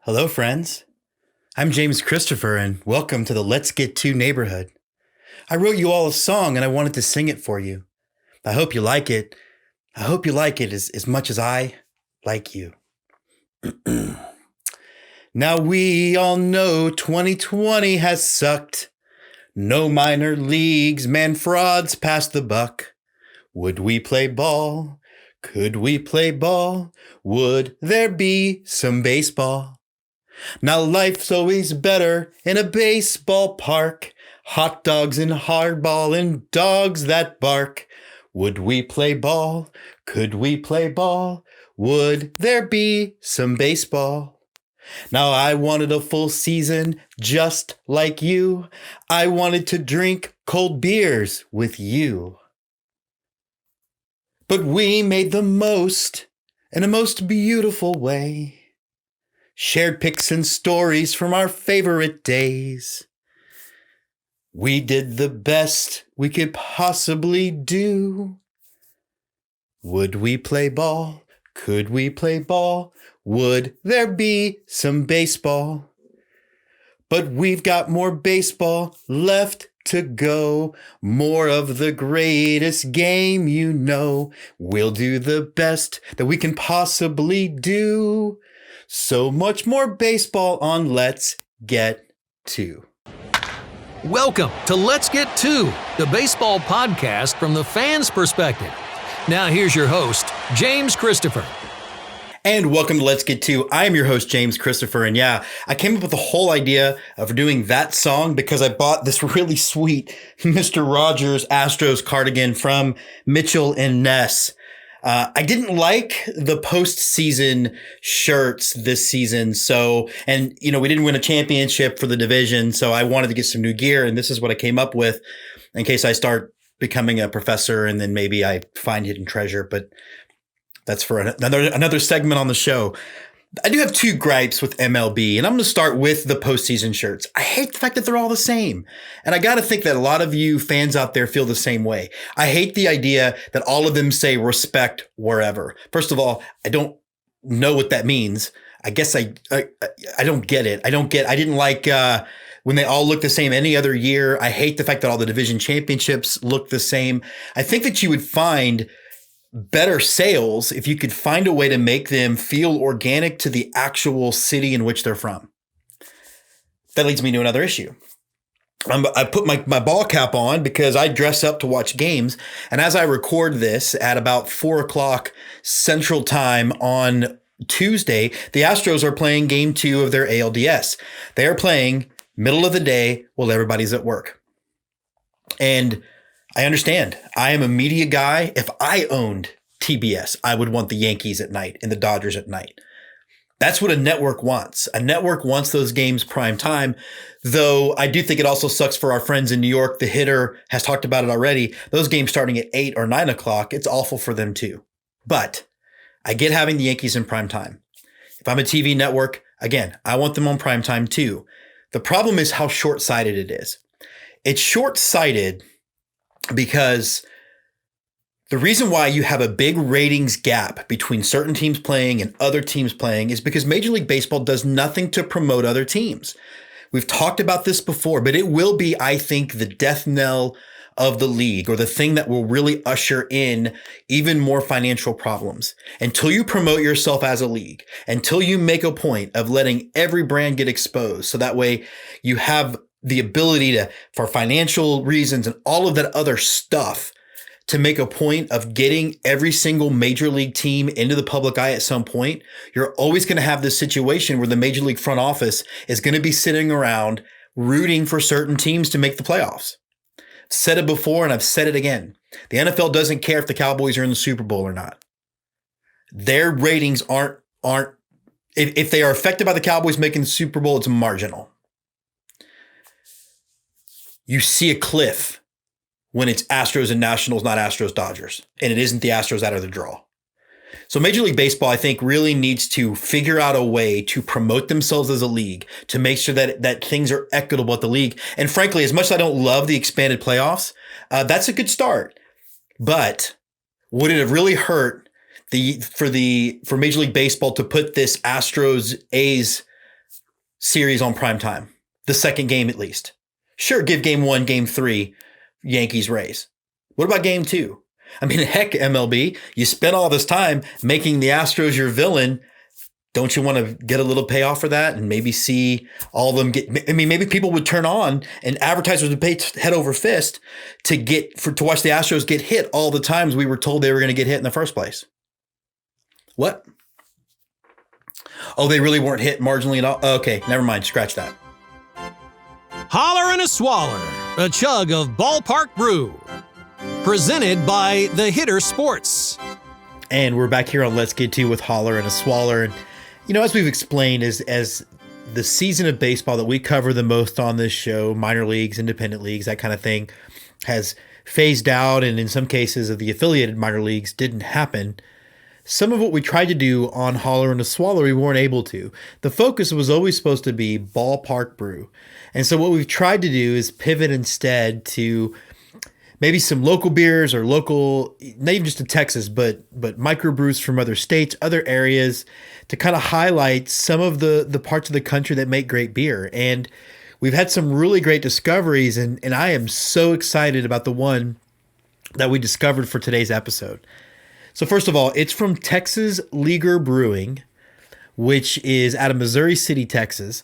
Hello, friends. I'm James Christopher, and welcome to the Let's Get To neighborhood. I wrote you all a song, and I wanted to sing it for you. I hope you like it. I hope you like it as much as I like you. Now we all know 2020 has sucked. No minor leagues, man, frauds past the buck. Would we play ball? Could we play ball? Would there be some baseball? Now life's always better in a baseball park. Hot dogs and hardball and dogs that bark. Would we play ball? Could we play ball? Would there be some baseball? Now I wanted a full season just like you. I wanted to drink cold beers with you. But we made the most in a most beautiful way. Shared pics and stories from our favorite days. We did the best we could possibly do. Would we play ball? Could we play ball? Would there be some baseball? But we've got more baseball left to go. More of the greatest game you know. We'll do the best that we can possibly do. So much more baseball on Let's Get To. Welcome to Let's Get To, the baseball podcast from the fans' perspective. Now here's your host, James Christopher. And welcome to Let's Get To. I am your host, James Christopher. And yeah, I came up with the whole idea of doing that song because I bought this really sweet Mr. Rogers Astros cardigan from Mitchell and Ness. I didn't like the postseason shirts this season. So, and we didn't win a championship for the division. So I wanted to get some new gear. And this is what I came up with in case I start becoming a professor and then maybe I find hidden treasure. But that's for another segment on the show. I do have two gripes with MLB, and I'm going to start with the postseason shirts. I hate the fact that they're all the same. And I got to think that a lot of you fans out there feel the same way. I hate the idea that all of them say respect wherever. First of all, I don't know what that means. I guess I don't get it. I didn't like when they all look the same any other year. I hate the fact that all the division championships look the same. I think that you would find better sales if you could find a way to make them feel organic to the actual city in which they're from. That leads me to another issue. I put my ball cap on because I dress up to watch games. And as I record this at about 4:00 Central Time on Tuesday, the Astros are playing game 2 of their ALDS. They are playing middle of the day while everybody's at work. And I understand. I am a media guy. If I owned TBS, I would want the Yankees at night and the Dodgers at night. That's what a network wants. A network wants those games prime time, though I do think it also sucks for our friends in New York. The Hitter has talked about it already. Those games starting at 8 or 9 o'clock, it's awful for them too. But I get having the Yankees in prime time. If I'm a TV network, again, I want them on prime time too. The problem is how short-sighted it is. It's short-sighted because the reason why you have a big ratings gap between certain teams playing and other teams playing is because Major League Baseball does nothing to promote other teams. We've talked about this before, but it will be, I think, the death knell of the league, or the thing that will really usher in even more financial problems. Until you promote yourself as a league, until you make a point of letting every brand get exposed, so that way you have the ability to, for financial reasons and all of that other stuff, to make a point of getting every single major league team into the public eye at some point, you're always going to have this situation where the major league front office is going to be sitting around rooting for certain teams to make the playoffs. I've said it before and I've said it again. The NFL doesn't care if the Cowboys are in the Super Bowl or not. Their ratings aren't if they are affected by the Cowboys making the Super Bowl, it's marginal. You see a cliff when it's Astros and Nationals, not Astros Dodgers, and it isn't the Astros out of the draw. So Major League Baseball, I think, really needs to figure out a way to promote themselves as a league, to make sure that things are equitable at the league. And frankly, as much as I don't love the expanded playoffs, that's a good start. But would it have really hurt for Major League Baseball to put this Astros A's series on prime time, the second game at least. Sure, give game 1, game 3, Yankees Rays. What about game 2? I mean, heck, MLB, you spent all this time making the Astros your villain. Don't you want to get a little payoff for that and maybe see all of them get? I mean, maybe people would turn on and advertisers would pay head over fist to watch the Astros get hit all the times we were told they were going to get hit in the first place. What? Oh, they really weren't hit marginally at all? Okay, never mind. Scratch that. Holler and a Swaller, a chug of ballpark brew. Presented by The Hitter Sports. And we're back here on Let's Get To with Holler and a Swaller. And, as we've explained, as the season of baseball that we cover the most on this show, minor leagues, independent leagues, that kind of thing, has phased out, and in some cases of the affiliated minor leagues didn't happen. Some of what we tried to do on Holler and a Swaller, we weren't able to. The focus was always supposed to be ballpark brew. And so what we've tried to do is pivot instead to maybe some local beers or local, not even just to Texas, but microbrews from other states, other areas, to kind of highlight some of the parts of the country that make great beer. And we've had some really great discoveries, and I am so excited about the one that we discovered for today's episode. So first of all, it's from Texas Leaguer Brewing, which is out of Missouri City, Texas.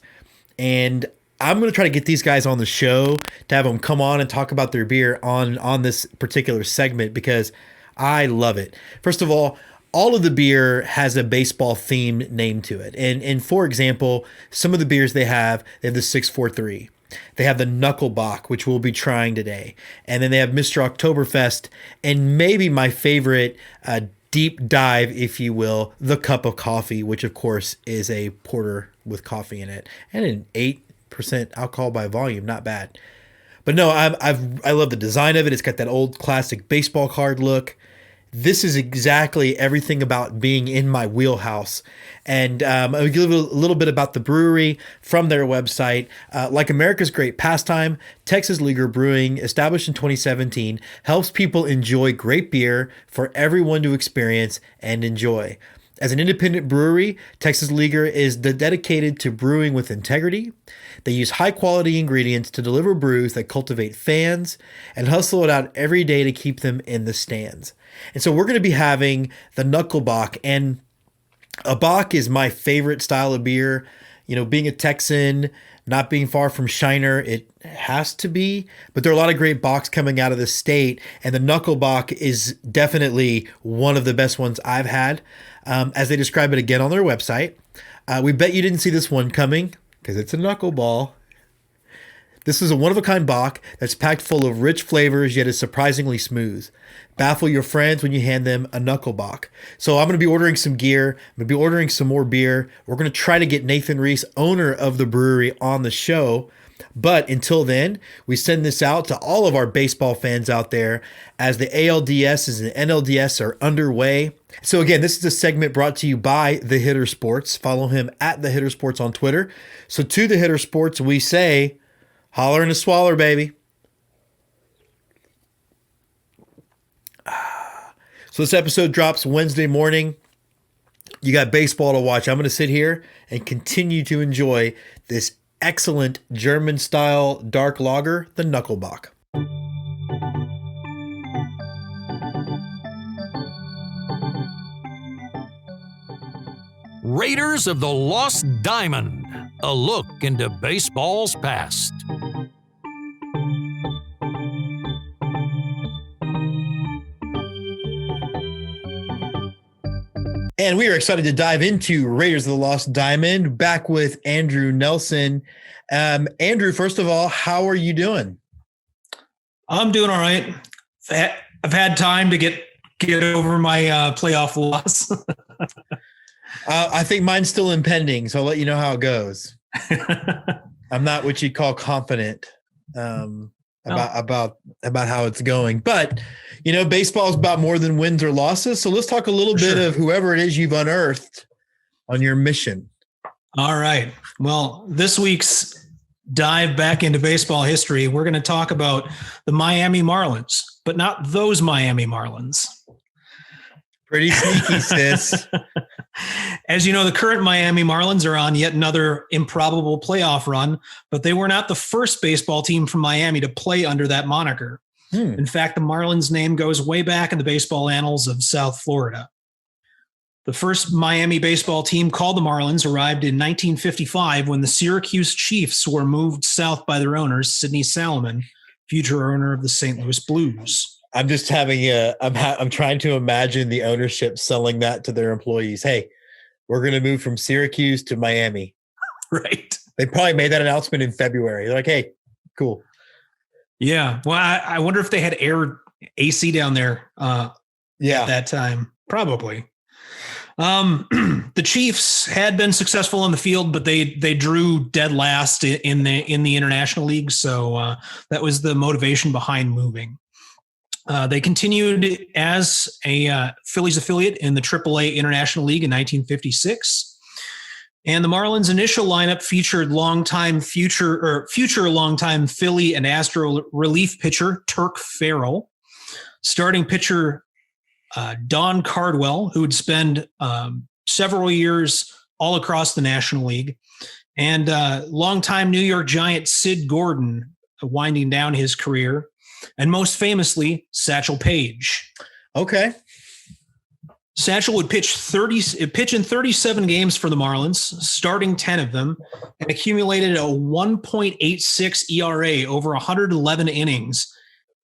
And I'm going to try to get these guys on the show to have them come on and talk about their beer on this particular segment because I love it. First of all of the beer has a baseball themed name to it. And for example, some of the beers they have the 643. They have the Knuckle Bock, which we'll be trying today. And then they have Mr. Oktoberfest and maybe my favorite deep dive, if you will, the Cup of Coffee, which of course is a porter with coffee in it and an 8% alcohol by volume. Not bad. But no, I love the design of it. It's got that old classic baseball card look. This is exactly everything about being in my wheelhouse. And I'll give a little bit about the brewery from their website. Like America's great pastime, Texas Leaguer Brewing, established in 2017, helps people enjoy great beer for everyone to experience and enjoy. As an independent brewery, Texas Leaguer is dedicated to brewing with integrity. They use high-quality ingredients to deliver brews that cultivate fans and hustle it out every day to keep them in the stands. And so we're going to be having the Knuckle Bock, and a Bock is my favorite style of beer. Being a Texan, not being far from Shiner, it has to be. But there are a lot of great Bocks coming out of the state, and the Knuckle Bock is definitely one of the best ones I've had. As they describe it again on their website, we bet you didn't see this one coming because it's a knuckleball. This is a one-of-a-kind Bock that's packed full of rich flavors, yet is surprisingly smooth. Baffle your friends when you hand them a Knuckle Bock. So I'm going to be ordering some gear. I'm going to be ordering some more beer. We're going to try to get Nathan Reese, owner of the brewery, on the show. But until then, we send this out to all of our baseball fans out there as the ALDS and NLDS are underway. So again, this is a segment brought to you by The Hitter Sports. Follow him at The Hitter Sports on Twitter. So to The Hitter Sports, we say, holler and a swaller, baby. So this episode drops Wednesday morning. You got baseball to watch. I'm going to sit here and continue to enjoy this excellent German-style dark lager, the Knuckle Bock. Raiders of the Lost Diamond, a look into baseball's past. And we are excited to dive into Raiders of the Lost Diamond, back with Andrew Nelson. Andrew, first of all, how are you doing? I'm doing all right. I've had time to get over my playoff loss. I think mine's still impending, so I'll let you know how it goes. I'm not what you'd call confident about how it's going, but baseball is about more than wins or losses. So let's talk a little bit of whoever it is you've unearthed on your mission. All right. Well, this week's dive back into baseball history, we're going to talk about the Miami Marlins, but not those Miami Marlins. Pretty sneaky, sis. As you know, the current Miami Marlins are on yet another improbable playoff run, but they were not the first baseball team from Miami to play under that moniker. In fact, the Marlins name goes way back in the baseball annals of South Florida. The first Miami baseball team called the Marlins arrived in 1955 when the Syracuse Chiefs were moved south by their owners, Sidney Salomon, future owner of the St. Louis Blues. I'm just I'm trying to imagine the ownership selling that to their employees. Hey, we're going to move from Syracuse to Miami. Right. They probably made that announcement in February. They're like, hey, cool. Yeah. Well, I wonder if they had air AC down there at that time. Probably. The Chiefs had been successful on the field, but they drew dead last in the International League. So that was the motivation behind moving. They continued as a Phillies affiliate in the AAA International League in 1956. And the Marlins' initial lineup featured future longtime Philly and Astro relief pitcher Turk Farrell, starting pitcher Don Cardwell, who would spend several years all across the National League, and longtime New York Giant Sid Gordon, winding down his career, and most famously, Satchel Paige. Okay. Satchel would pitch in 37 games for the Marlins, starting 10 of them, and accumulated a 1.86 ERA over 111 innings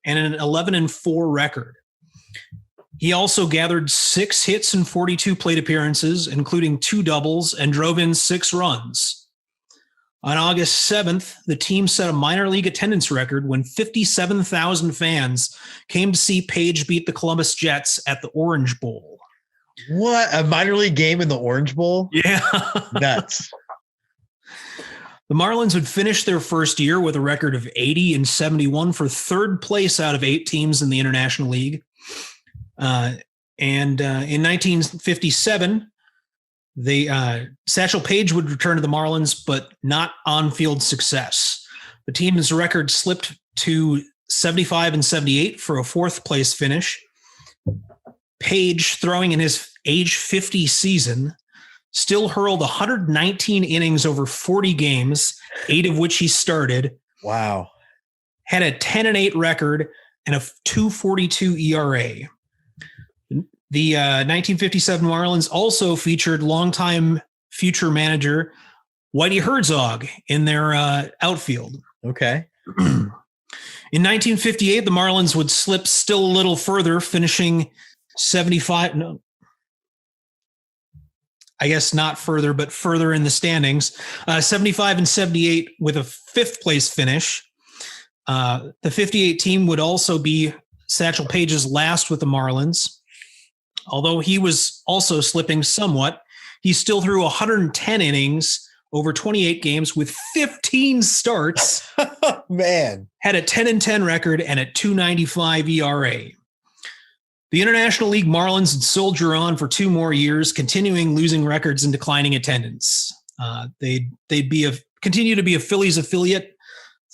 and an 11-4 record. He also gathered 6 hits and 42 plate appearances, including 2 doubles, and drove in 6 runs. On August 7th, the team set a minor league attendance record when 57,000 fans came to see Page beat the Columbus Jets at the Orange Bowl. What? A minor league game in the Orange Bowl? Yeah. Nuts. The Marlins would finish their first year with a record of 80-71 for third place out of 8 teams in the International League. In 1957, Satchel Paige would return to the Marlins, but not on-field success. The team's record slipped to 75-78 for a 4th place finish. Paige, throwing in his age 50 season, still hurled 119 innings over 40 games, 8 of which he started. Wow. Had a 10-8 record and a 2.42 ERA. The 1957 Marlins also featured longtime future manager Whitey Herzog in their outfield. Okay. In 1958, the Marlins would slip still a little further, finishing 75. No, I guess not further, but further in the standings. 75-78 with a 5th place finish. The 58 team would also be Satchel Paige's last with the Marlins. Although he was also slipping somewhat, he still threw 110 innings over 28 games with 15 starts. Man. Had a 10-10 record and a 2.95 ERA. The International League Marlins would soldier on for 2 more years, continuing losing records and declining attendance. They'd continue to be a Phillies affiliate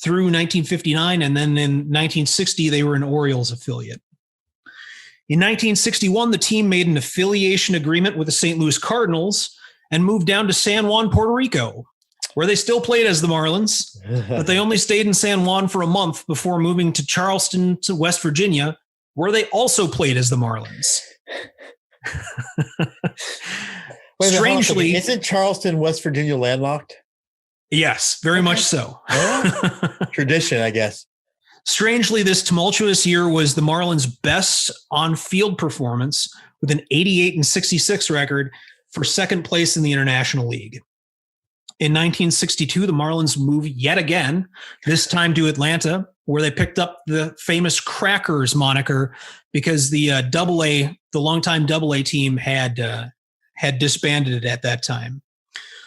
through 1959, and then in 1960 they were an Orioles affiliate. In 1961, the team made an affiliation agreement with the St. Louis Cardinals and moved down to San Juan, Puerto Rico, where they still played as the Marlins, but they only stayed in San Juan for a month before moving to Charleston, to West Virginia, where they also played as the Marlins. Strangely, isn't Charleston, West Virginia landlocked? Yes, very much so. Yeah. Tradition, I guess. Strangely, this tumultuous year was the Marlins' best on-field performance with an 88-66 record for 2nd place in the International League. In 1962, the Marlins moved yet again, this time to Atlanta, where they picked up the famous Crackers moniker because the longtime Double-A team had disbanded at that time.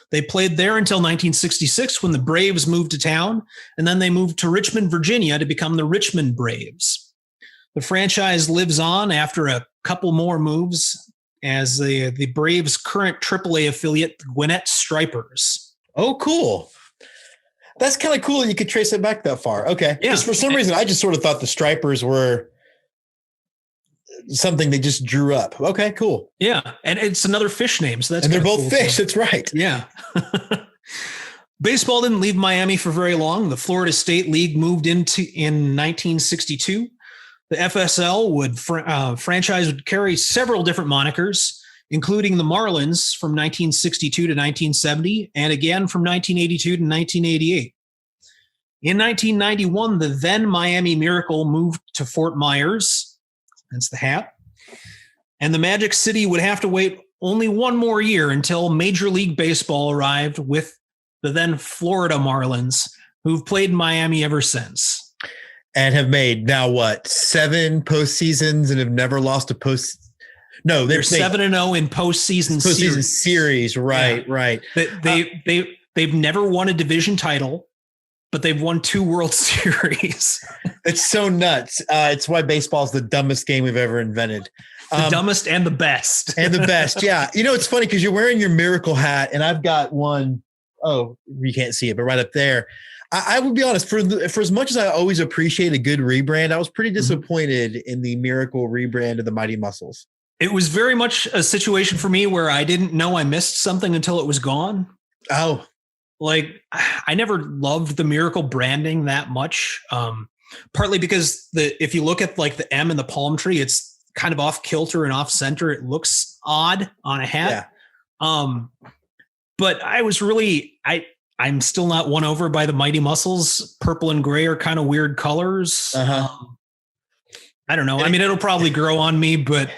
They played there until 1966 when the Braves moved to town, and then they moved to Richmond, Virginia to become the Richmond Braves. The franchise lives on after a couple more moves as the Braves' current AAA affiliate, the Gwinnett Stripers. Oh, cool. That's kind of cool that you could trace it back that far. Okay. Yeah. Because for some reason, I just sort of thought the Stripers were something they just drew up. Okay, cool. Yeah. And it's another fish name. So that's and they're both cool fish. That's right. Yeah. Baseball didn't leave Miami for very long. The Florida State League moved in 1962. The FSL franchise would carry several different monikers, including the Marlins from 1962 to 1970, and again from 1982 to 1988. In 1991, the then Miami Miracle moved to Fort Myers. That's the hat. And the Magic City would have to wait only one more year until Major League Baseball arrived with the then Florida Marlins, who've played in Miami ever since. And have made now 7 postseasons and have never lost a post. No, they're 7-0 in postseason series. Right, yeah. Right. They've never won a division title, but they've won 2 World Series. It's so nuts. It's why baseball is the dumbest game we've ever invented. The dumbest and the best. And the best, yeah. It's funny because you're wearing your Miracle hat, and I've got one. Oh, you can't see it, but right up there. I would be honest, for as much as I always appreciate a good rebrand, I was pretty disappointed in the Miracle rebrand of the Mighty Muscles. It was very much a situation for me where I didn't know I missed something until it was gone. Oh. Like, I never loved the Miracle branding that much, partly because if you look at like the M in the palm tree, it's kind of off kilter and off center. It looks odd on a hat. Yeah. But I was really, I'm still not won over by the Mighty Muscles. Purple and gray are kind of weird colors. I don't know. I mean, it'll probably grow on me, but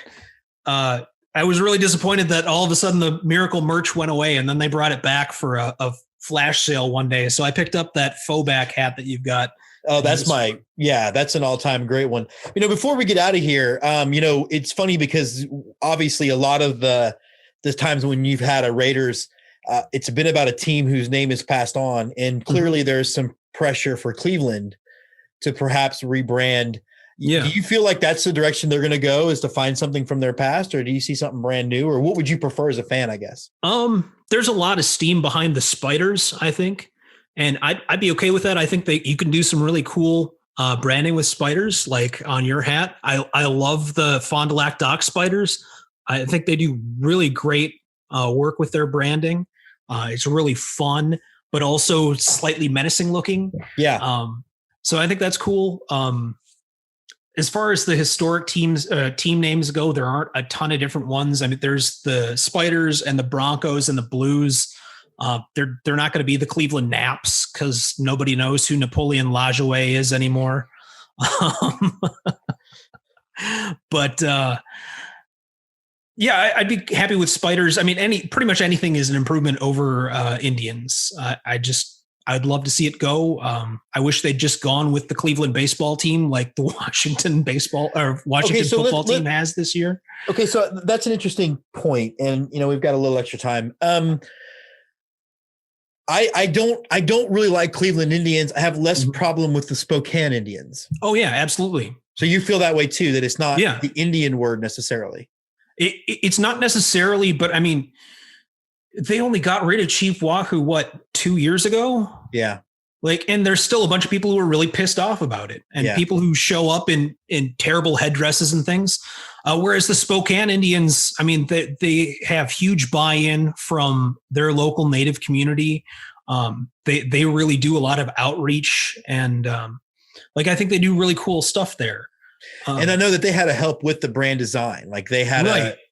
I was really disappointed that all of a sudden the Miracle merch went away, and then they brought it back for a flash sale one day. So I picked up that faux back hat that you've got. Oh, that's that's an all-time great one. Before we get out of here, it's funny because obviously a lot of the times when you've had a Raiders, it's been about a team whose name is passed on, and clearly there's some pressure for Cleveland to perhaps rebrand. Yeah. Do you feel like that's the direction they're going to go, is to find something from their past, or do you see something brand new, or what would you prefer as a fan, I guess? There's a lot of steam behind the spiders, I think. And I'd be okay with that. I think you can do some really cool branding with spiders, like on your hat. I love the Fond du Lac Dock spiders. I think they do really great work with their branding. It's really fun, but also slightly menacing looking. Yeah. So I think that's cool. As far as the historic team names go, there aren't a ton of different ones. I mean, there's the Spiders and the Broncos and the Blues. They're not going to be the Cleveland Naps because nobody knows who Napoleon Lajoie is anymore. But yeah, I'd be happy with Spiders. I mean, pretty much anything is an improvement over Indians. I'd love to see it go. I wish they'd just gone with the Cleveland baseball team, like the Washington football team has this year. Okay, so that's an interesting point, and we've got a little extra time. I don't really like Cleveland Indians. I have less problem with the Spokane Indians. Oh yeah, absolutely. So you feel that way too, that it's not the Indian word necessarily. It's not necessarily, but I mean, they only got rid of Chief Wahoo, 2 years ago? Yeah. And there's still a bunch of people who are really pissed off about it, and people who show up in terrible headdresses and things. Whereas the Spokane Indians, I mean, they have huge buy-in from their local Native community. They really do a lot of outreach, and I think they do really cool stuff there. And I know that they had to help with the brand design. Like they had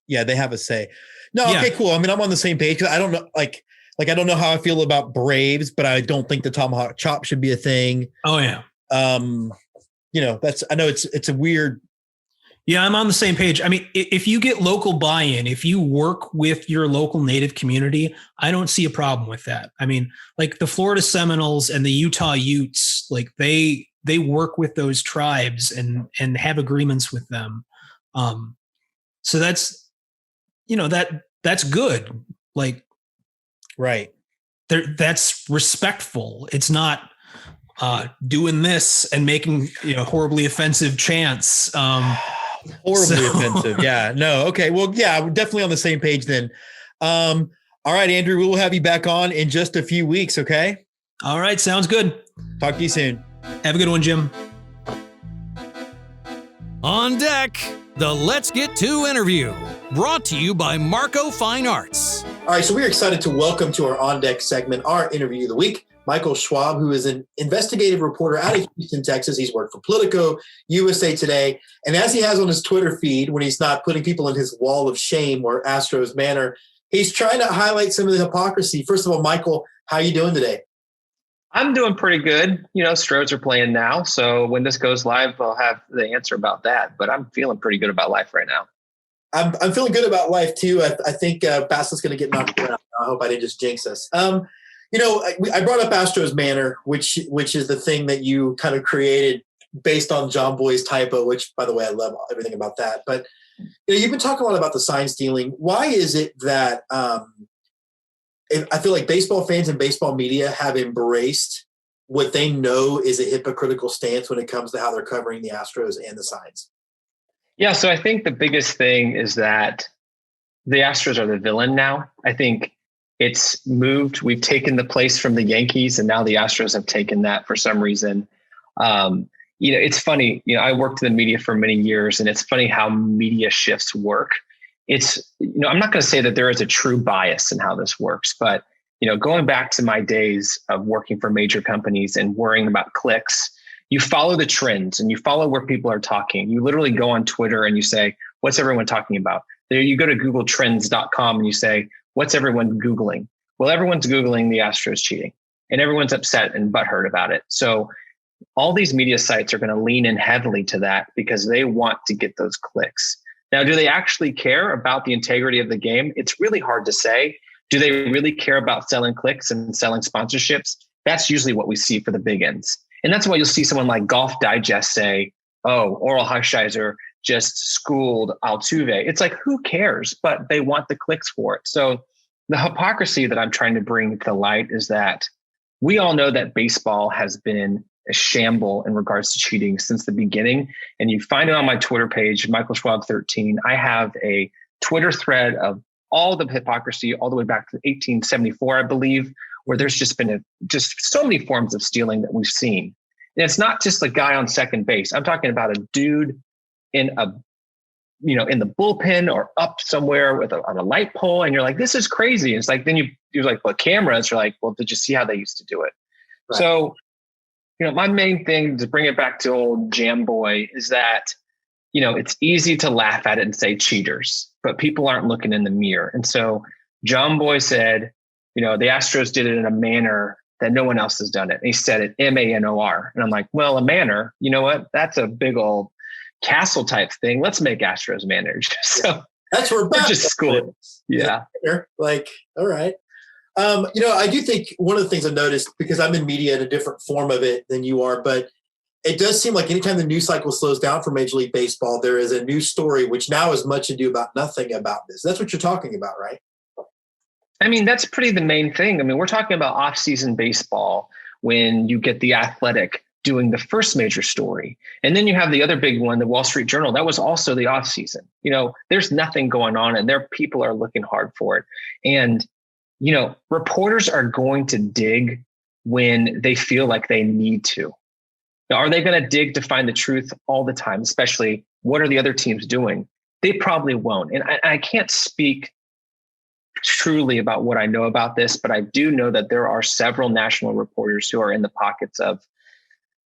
they have a say. No, okay, cool. I mean, I'm on the same page. I don't know, like I don't know how I feel about Braves, but I don't think the tomahawk chop should be a thing. Oh yeah. I know it's a weird. Yeah, I'm on the same page. I mean, if you get local buy-in, if you work with your local Native community, I don't see a problem with that. I mean, like the Florida Seminoles and the Utah Utes, like they work with those tribes and have agreements with them. So that's, that's good. Like, right. That's respectful. It's not doing this and making, horribly offensive chants. Horribly offensive. Yeah. No. Okay. Well, yeah, we're definitely on the same page then. All right, Andrew, we will have you back on in just a few weeks. Okay. All right. Sounds good. Talk to you soon. Have a good one, Jim. On deck, the Let's Get To interview, brought to you by Marco Fine Arts. All right, so we're excited to welcome to our On Deck segment our interview of the week, Michael Schwab, who is an investigative reporter out of Houston, Texas. He's worked for Politico, USA Today, and as he has on his Twitter feed, when he's not putting people in his wall of shame or Astros manner, he's trying to highlight some of the hypocrisy. First of all, Michael, how are you doing today? I'm doing pretty good. Astros are playing now. So when this goes live, I'll have the answer about that. But I'm feeling pretty good about life right now. I'm feeling good about life, too. I think Basslett's going to get knocked out. I hope I didn't just jinx us. I brought up Astros manner, which is the thing that you kind of created based on John Boy's typo, which, by the way, I love everything about that. But you've been talking a lot about the sign stealing. Why is it that I feel like baseball fans and baseball media have embraced what they know is a hypocritical stance when it comes to how they're covering the Astros and the signs? Yeah, so I think the biggest thing is that the Astros are the villain now. I think it's moved. We've taken the place from the Yankees, and now the Astros have taken that for some reason. It's funny. I worked in the media for many years, and it's funny how media shifts work. I'm not going to say that there is a true bias in how this works, but, going back to my days of working for major companies and worrying about clicks, you follow the trends and you follow where people are talking. You literally go on Twitter and you say, what's everyone talking about? There you go to googletrends.com and you say, what's everyone Googling? Well, everyone's Googling the Astros cheating and everyone's upset and butthurt about it. So all these media sites are going to lean in heavily to that because they want to get those clicks. Now, do they actually care about the integrity of the game? It's really hard to say. Do they really care about selling clicks and selling sponsorships? That's usually what we see for the big ends. And that's why you'll see someone like Golf Digest say, oh, Oral Heishiser just schooled Altuve. It's like, who cares? But they want the clicks for it. So the hypocrisy that I'm trying to bring to light is that we all know that baseball has been a shamble in regards to cheating since the beginning. And you find it on my Twitter page, Michael Schwab 13. I have a Twitter thread of all the hypocrisy all the way back to 1874, I believe, where there's just been just so many forms of stealing that we've seen. And it's not just a guy on second base. I'm talking about a dude in in the bullpen or up somewhere on a light pole. And you're like, this is crazy. And it's like, then you're like, well, cameras. You're like, well, did you see how they used to do it? Right. So, my main thing to bring it back to old Jam Boy is that, it's easy to laugh at it and say cheaters, but people aren't looking in the mirror. And so John Boy said, the Astros did it in a manner that no one else has done it. And he said it MANOR. And I'm like, well, a manor, you know what? That's a big old castle type thing. Let's make Astros manners. So that's where we're just school. Yeah. Like, all right. I do think one of the things I've noticed, because I'm in media in a different form of it than you are, but it does seem like anytime the news cycle slows down for Major League Baseball, there is a news story, which now is much ado about nothing about this. That's what you're talking about, right? I mean, that's pretty the main thing. I mean, we're talking about off-season baseball when you get The Athletic doing the first major story. And then you have the other big one, the Wall Street Journal. That was also the off-season. There's nothing going on and their people are looking hard for it. And reporters are going to dig when they feel like they need to. Now, are they going to dig to find the truth all the time, especially what are the other teams doing? They probably won't. And I can't speak truly about what I know about this, but I do know that there are several national reporters who are in the pockets of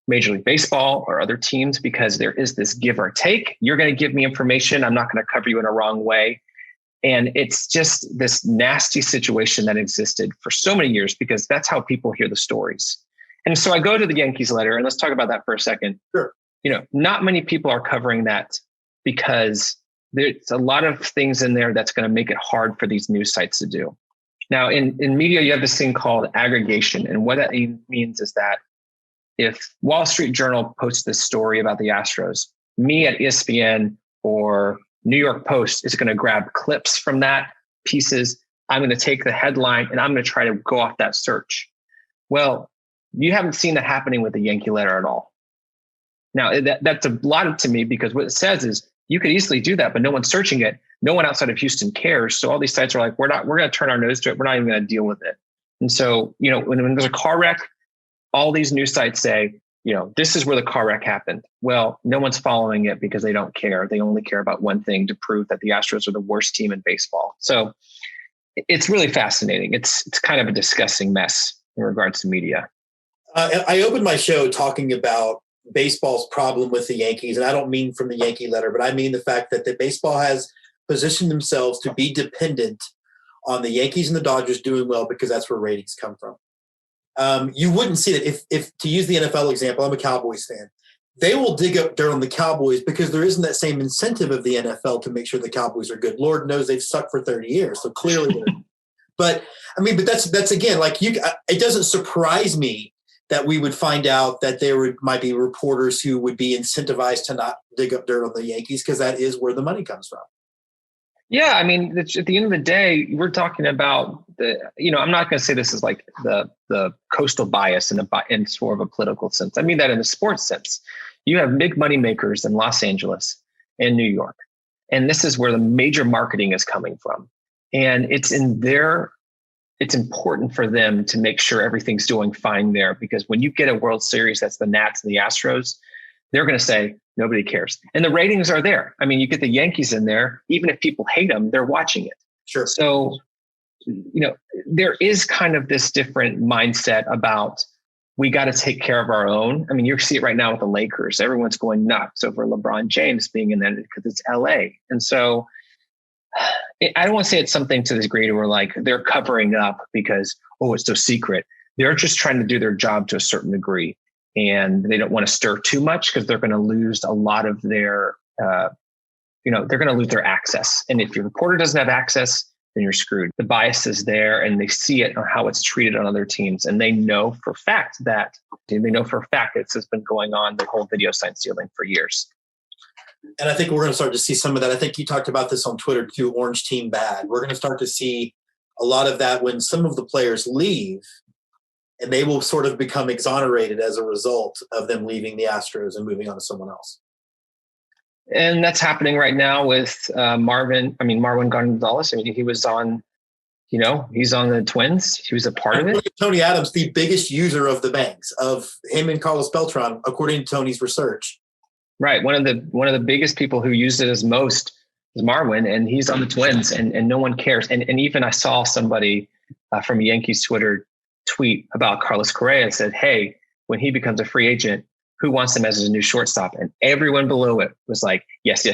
Major League Baseball or other teams because there is this give or take. You're going to give me information. I'm not going to cover you in a wrong way. And it's just this nasty situation that existed for so many years because that's how people hear the stories. And so I go to the Yankees letter, and let's talk about that for a second. Sure. Not many people are covering that because there's a lot of things in there that's going to make it hard for these news sites to do. Now, in media, you have this thing called aggregation. And what that means is that if Wall Street Journal posts this story about the Astros, me at ESPN or New York Post is going to grab clips from that, pieces. I'm going to take the headline and I'm going to try to go off that search. Well, you haven't seen that happening with the Yankee letter at all. Now, that's a lot to me because what it says is you could easily do that, but no one's searching it. No one outside of Houston cares. So all these sites are like, we're going to turn our nose to it. We're not even going to deal with it. And so, when there's a car wreck, all these news sites say, this is where the car wreck happened. Well, no one's following it because they don't care. They only care about one thing, to prove that the Astros are the worst team in baseball. So it's really fascinating. It's kind of a disgusting mess in regards to media. I opened my show talking about baseball's problem with the Yankees, and I don't mean from the Yankee letter, but I mean the fact that baseball has positioned themselves to be dependent on the Yankees and the Dodgers doing well, because that's where ratings come from. You wouldn't see that if to use the NFL example, I'm a Cowboys fan. They will dig up dirt on the Cowboys because there isn't that same incentive of the NFL to make sure the Cowboys are good. Lord knows they've sucked for 30 years, so clearly. But that's again, it doesn't surprise me that we would find out that there might be reporters who would be incentivized to not dig up dirt on the Yankees, because that is where the money comes from. Yeah, at the end of the day, we're talking about I'm not going to say this is like the coastal bias in sort of a political sense. I mean that in a sports sense. You have big money makers in Los Angeles and New York, and this is where the major marketing is coming from. And it's important for them to make sure everything's doing fine there, because when you get a World Series that's the Nats and the Astros, they're going to say nobody cares. And the ratings are there. I mean, you get the Yankees in there, even if people hate them, they're watching it. Sure. So, there is kind of this different mindset about, we got to take care of our own. I mean, you see it right now with the Lakers. Everyone's going nuts over LeBron James being in there because it's LA. And so I don't want to say it's something to this degree where like they're covering up because, it's so secret. They're just trying to do their job to a certain degree. And they don't want to stir too much because they're going to lose a lot of their, they're going to lose their access. And if your reporter doesn't have access, then you're screwed. The bias is there, and they see it on how it's treated on other teams. And they know for a fact that this has been going on, the whole video sign stealing, for years. And I think we're going to start to see some of that. I think you talked about this on Twitter too, Orange Team Bad. We're going to start to see a lot of that when some of the players leave, and they will sort of become exonerated as a result of them leaving the Astros and moving on to someone else. And that's happening right now with Marwin Gonzalez. I mean, he was on, he's on the Twins. He was a part of it. Tony Adams, the biggest user of the banks, of him and Carlos Beltran, according to Tony's research. Right. One of the biggest people who used it as most is Marwin, and he's on the Twins, and no one cares. And even I saw somebody from Yankees Twitter tweet about Carlos Correa, said, hey, when he becomes a free agent, who wants him as his new shortstop? And everyone below it was like, yes.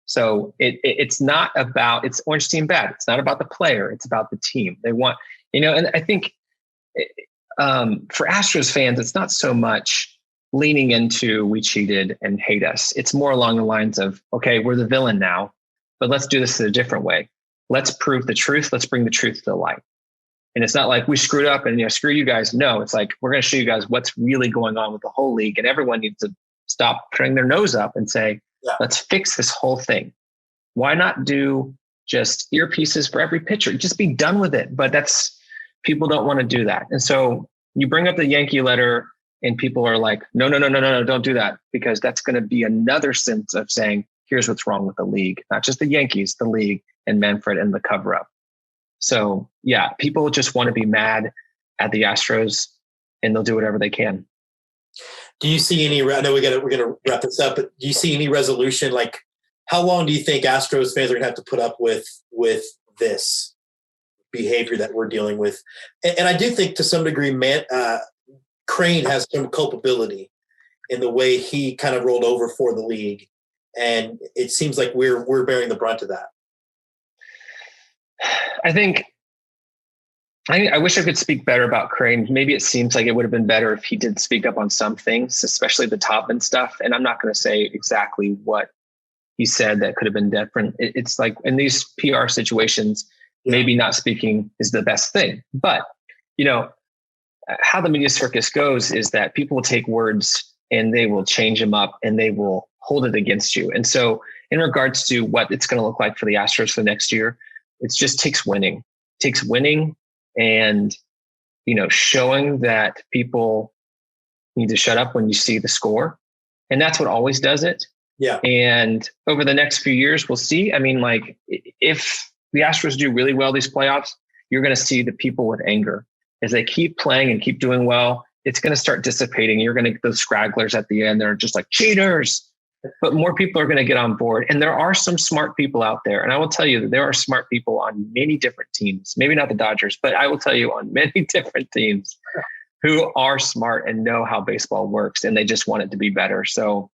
So it's not about, it's Orange Team Bad. It's not about the player. It's about the team. They want, and I think for Astros fans, it's not so much leaning into we cheated and hate us. It's more along the lines of, okay, we're the villain now, but let's do this in a different way. Let's prove the truth. Let's bring the truth to the light. And it's not like we screwed up and screw you guys. No, it's like, we're going to show you guys what's really going on with the whole league. And everyone needs to stop turning their nose up and say, let's fix this whole thing. Why not do just earpieces for every pitcher? Just be done with it. But people don't want to do that. And so you bring up the Yankee letter and people are like, no, don't do that, because that's going to be another sense of saying, here's what's wrong with the league, not just the Yankees, the league and Manfred and the cover up. So yeah, people just want to be mad at the Astros, and they'll do whatever they can. Do you see any? I know we're going to wrap this up, but do you see any resolution? Like, how long do you think Astros fans are going to have to put up with this behavior that we're dealing with? And I do think to some degree, Crane has some culpability in the way he kind of rolled over for the league, and it seems like we're bearing the brunt of that. I wish I could speak better about Crane. Maybe it seems like it would have been better if he did speak up on some things, especially the Topman stuff. And I'm not going to say exactly what he said that could have been different. It's like in these PR situations, maybe not speaking is the best thing. But, how the media circus goes is that people will take words and they will change them up and they will hold it against you. And so in regards to what it's going to look like for the Astros for next year, it just takes winning. It takes winning and, showing that people need to shut up when you see the score. And that's what always does it. Yeah. And over the next few years, we'll see. I mean, like, if the Astros do really well these playoffs, you're going to see the people with anger as they keep playing and keep doing well. it's going to start dissipating. You're going to get those scragglers at the end. They're just like cheaters, but more people are going to get on board. And there are some smart people out there. And I will tell you that there are smart people on many different teams, maybe not the Dodgers, but I will tell you on many different teams who are smart and know how baseball works. And they just want it to be better. So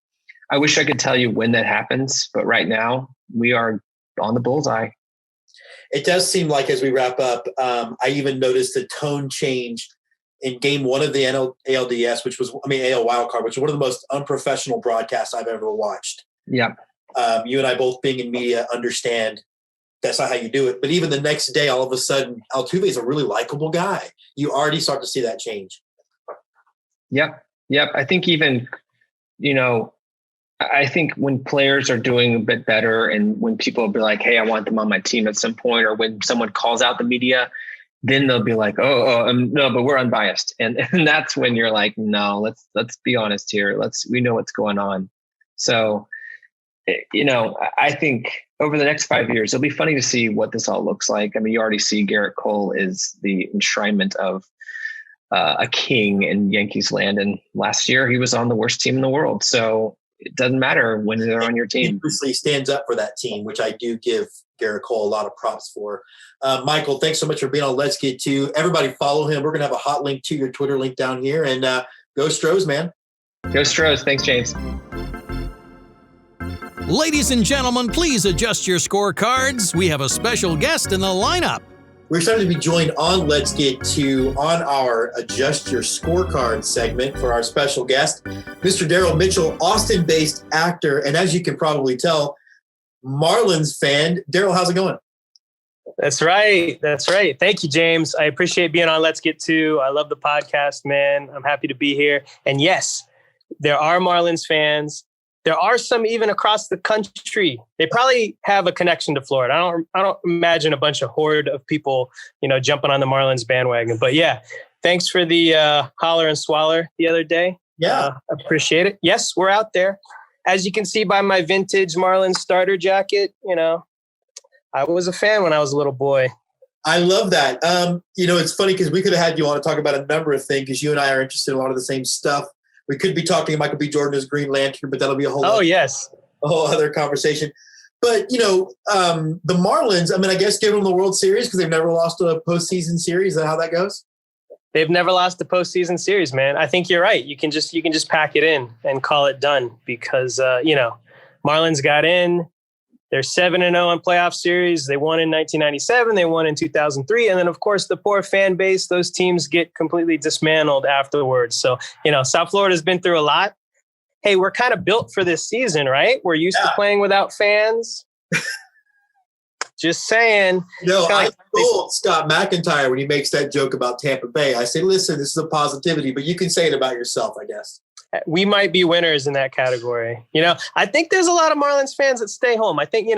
I wish I could tell you when that happens, but right now we are on the bullseye. It does seem like as we wrap up, I even noticed the tone change in game one of the ALDS, AL Wildcard, which was one of the most unprofessional broadcasts I've ever watched. Yeah. You and I both being in media understand that's not how you do it. But even the next day, all of a sudden, Altuve is a really likable guy. You already start to see that change. Yep. I think even, I think when players are doing a bit better and when people will be like, hey, I want them on my team at some point, or when someone calls out the media, then they'll be like, no, but we're unbiased. And that's when you're like, no, let's be honest here. We know what's going on. So, I think over the next 5 years, it'll be funny to see what this all looks like. I mean, you already see Garrett Cole is the enshrinement of a king in Yankees land. And last year he was on the worst team in the world. So it doesn't matter when they're on your team. He obviously stands up for that team, which I do give Garrett Cole a lot of props for. Michael, thanks so much for being on Let's Get To. Everybody follow him. We're going to have a hot link to your Twitter link down here. And go Stros, man. Go Stros. Thanks, James. Ladies and gentlemen, please adjust your scorecards. We have a special guest in the lineup. We're excited to be joined on Let's Get To on our Adjust Your Scorecard segment for our special guest, Mr. Darrell Mitchell, Austin-based actor, and as you can probably tell, Marlins fan. Darrell, how's it going? That's right. Thank you, James. I appreciate being on Let's Get To. I love the podcast, man. I'm happy to be here. And yes, there are Marlins fans. There are some even across the country. They probably have a connection to Florida. I don't imagine a bunch of horde of people, jumping on the Marlins bandwagon. But yeah, thanks for the holler and swaller the other day. Yeah, appreciate it. Yes, we're out there. As you can see by my vintage Marlins starter jacket, I was a fan when I was a little boy. I love that. It's funny because we could have had you on to talk about a number of things because you and I are interested in a lot of the same stuff. We could be talking Michael B. Jordan as Green Lantern, but that'll be a whole other conversation. But, the Marlins, I guess give them the World Series because they've never lost a postseason series. Is that how that goes? They've never lost a postseason series, man. I think you're right. You can just pack it in and call it done because, Marlins got in. They're 7-0 in playoff series. They won in 1997. They won in 2003. And then, of course, the poor fan base, those teams get completely dismantled afterwards. So, South Florida's been through a lot. Hey, we're kind of built for this season, right? We're used to playing without fans. Just saying. I told Scott McIntyre when he makes that joke about Tampa Bay, I say, listen, this is a positivity, but you can say it about yourself, I guess. We might be winners in that category. I think there's a lot of Marlins fans that stay home. I think,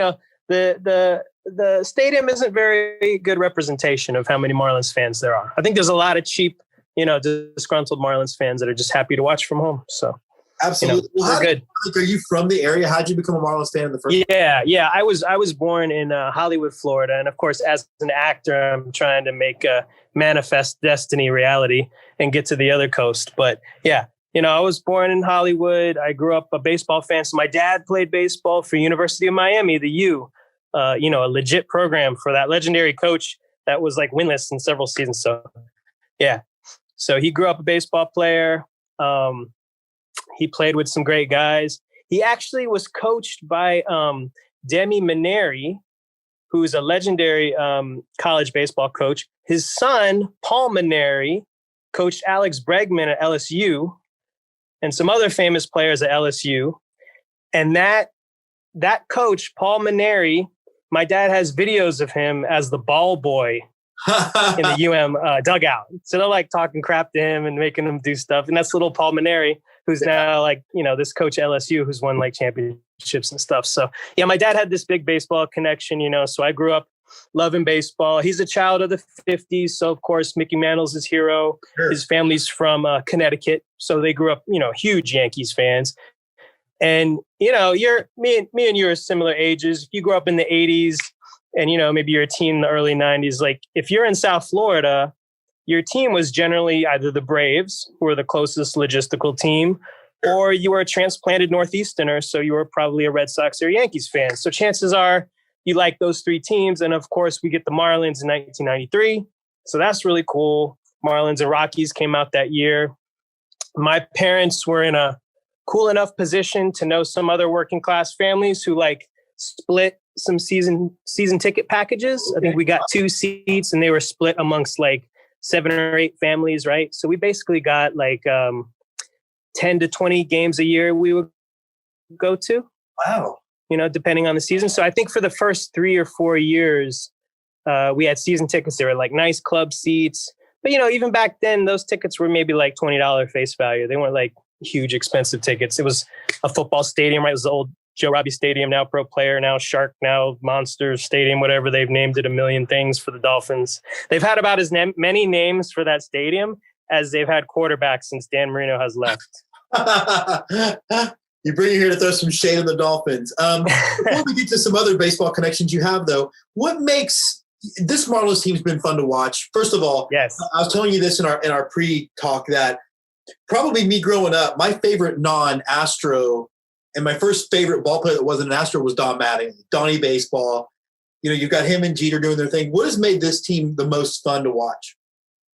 the stadium isn't very good representation of how many Marlins fans there are. I think there's a lot of cheap, disgruntled Marlins fans that are just happy to watch from home. So absolutely. We're good. Are you from the area? How'd you become a Marlins fan in the first place? Yeah. I was born in Hollywood, Florida. And of course, as an actor, I'm trying to make a manifest destiny reality and get to the other coast. But yeah. I was born in Hollywood. I grew up a baseball fan. So my dad played baseball for University of Miami, the U, a legit program for that legendary coach that was like winless in several seasons. So, yeah. So he grew up a baseball player. He played with some great guys. He actually was coached by Demi Maneri, who's a legendary college baseball coach. His son, Paul Maneri, coached Alex Bregman at LSU. And some other famous players at LSU. And that coach, Paul Maneri, my dad has videos of him as the ball boy in the dugout. So they're like talking crap to him and making him do stuff. And that's little Paul Maneri, who's now this coach at LSU who's won like championships and stuff. So yeah, my dad had this big baseball connection, so I grew up loving baseball. He's a child of the 50s. So, of course, Mickey Mantle's his hero. Sure. His family's from Connecticut. So they grew up, huge Yankees fans. And, me and you are similar ages. If you grew up in the 80s and, maybe you're a teen in the early 90s, like if you're in South Florida, your team was generally either the Braves, who were the closest logistical team, or you were a transplanted Northeasterner, so you were probably a Red Sox or Yankees fan. So chances are you like those three teams. And of course, we get the Marlins in 1993. So that's really cool. Marlins and Rockies came out that year. My parents were in a cool enough position to know some other working class families who like split some season ticket packages. I think we got 2 seats and they were split amongst like 7 or 8 families, right? So we basically got like 10 to 20 games a year we would go to. Wow. You know, depending on the season. So I think for the first 3 or 4 years, we had season tickets. They were like nice club seats. But, you know, even back then, those tickets were maybe like $20 face value. They weren't like huge, expensive tickets. It was a football stadium, right? It was the old Joe Robbie Stadium, now Pro Player, now Shark, now Monster Stadium, whatever. They've named it a million things for the Dolphins. They've had about as many names for that stadium as they've had quarterbacks since Dan Marino has left. You bring it here to throw some shade on the Dolphins. Before we get to some other baseball connections you have, though, what makes this Marlins team's been fun to watch? First of all, yes, I was telling you this in our pre-talk that probably me growing up, my favorite non-Astro and my first favorite ball player that wasn't an Astro was Don Mattingly, Donnie Baseball. You know, you've got him and Jeter doing their thing. What has made this team the most fun to watch?